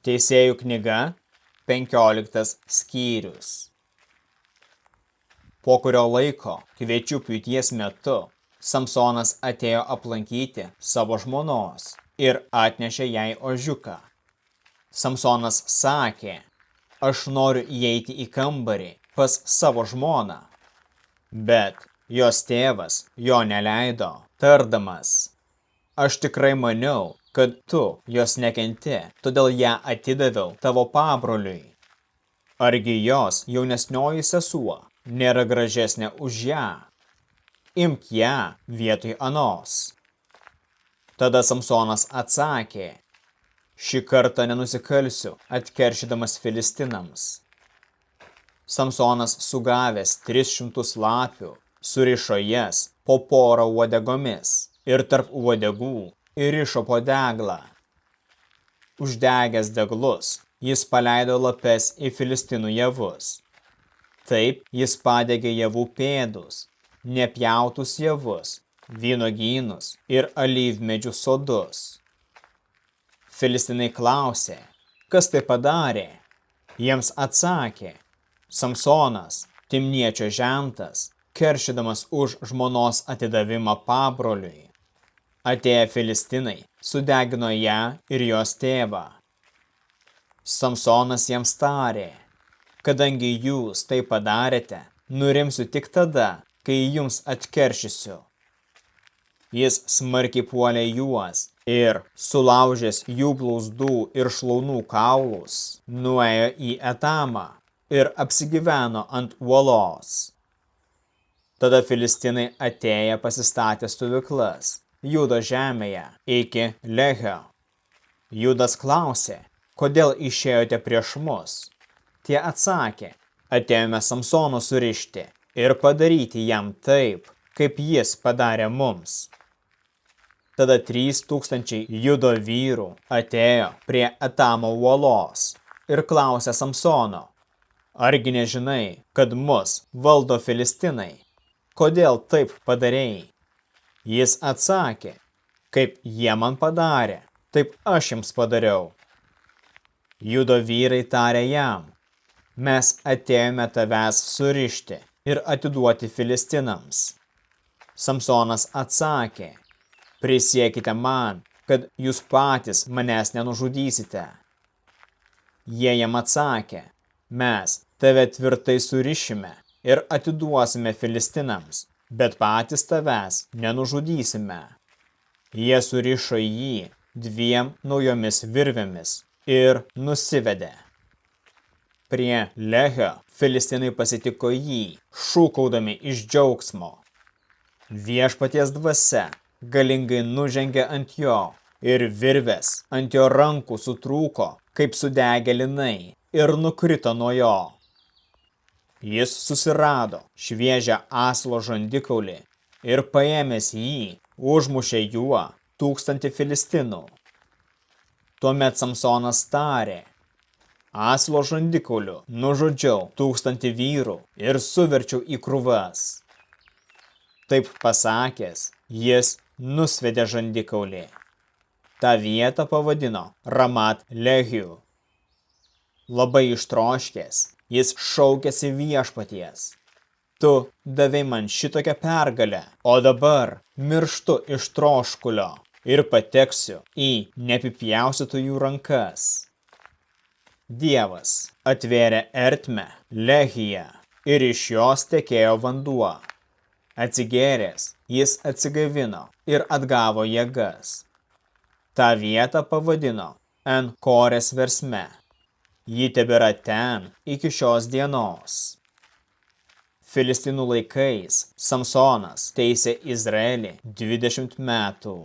Teisėjų knyga, 15 skyrius. Po kurio laiko, kviečių pjūties metu, Samsonas atėjo aplankyti savo žmonos ir atnešė jai ožiuką. Samsonas sakė, aš noriu įeiti į kambarį pas savo žmoną. Bet jos tėvas jo neleido, tardamas, aš tikrai maniau, kad tu jos nekenti, todėl ją atidaviau tavo pabroliui. Argi jos jaunesnioji sesuo nėra gražesnė už ją? Imk ją vietoj anos. Tada Samsonas atsakė, šį kartą nenusikalsiu, atkeršydamas filistinams. Samsonas sugavęs 300 lapių, surišo jas po porą uodegomis ir tarp uodegų įrišo po deglą. Uždegęs deglus, jis paleido lapes į filistinų javus. Taip jis padegė javų pėdus, nepjautus javus, vynuogynus ir alyvmedžių sodus. Filistinai klausė, kas tai padarė? Jiems atsakė, Samsonas, Timniečio žentas, keršydamas už žmonos atidavimą pabroliui. Atėję filistinai sudegino ją ir jos tėvą. Samsonas jiems tarė, kadangi jūs tai padarėte, nurimsiu tik tada, kai jums atkeršysiu. Jis smarkiai puolė juos ir, sulaužęs jų blauzdų ir šlaunų kaulus, nuėjo į Etamą ir apsigyveno ant uolos. Tada filistinai atėję pasistatė stovyklas Judo žemėje iki Lehio. Judas klausė, kodėl išėjote prieš mus? Tie atsakė, atėjome Samsono surišti ir padaryti jam taip, kaip jis padarė mums. Tada 3000 Judo vyrų atėjo prie Etamo uolos ir klausė Samsono, argi nežinai, kad mus valdo filistinai? Kodėl taip padarėjai? Jis atsakė, kaip jie man padarė, taip aš jums padariau. Judo vyrai tarė jam, mes atėjome tavęs surišti ir atiduoti filistinams. Samsonas atsakė, prisiekite man, kad jūs patys manęs nenužudysite. Jie jam atsakė, mes tave tvirtai surišime ir atiduosime filistinams, bet patys tavęs nenužudysime. Jie surišo jį 2 naujomis virvėmis ir nusivedė. Prie Lehio filistinai pasitiko jį, šūkaudami iš džiaugsmo. Viešpaties dvasia galingai nužengė ant jo ir virvės ant jo rankų sutrūko, kaip sudegę linai, ir nukrito nuo jo. Jis susirado šviežią asilo žandikaulį ir paėmęs jį, užmušė juo 1000 filistinų. Tuomet Samsonas tarė, asilo žandikauliu nužudžiau 1000 vyrų ir suverčiau į krūvas. Taip pasakęs, jis nusvedė žandikaulį. Ta vietą pavadino Ramat Lehiu. Labai ištroškęs, jis šaukėsi viešpaties. Tu davei man šitokią pergalę, o dabar mirštu iš troškulio ir pateksiu į neapipjaustytųjų rankas. Dievas atvėrė ertmę Lehyje ir iš jos tekėjo vanduo. Atsigėręs, jis atsigavino ir atgavo jėgas. Ta vietą pavadino En Korės versme. Ji tebėra ten iki šios dienos. Filistinų laikais Samsonas teisė Izraelį 20 metų.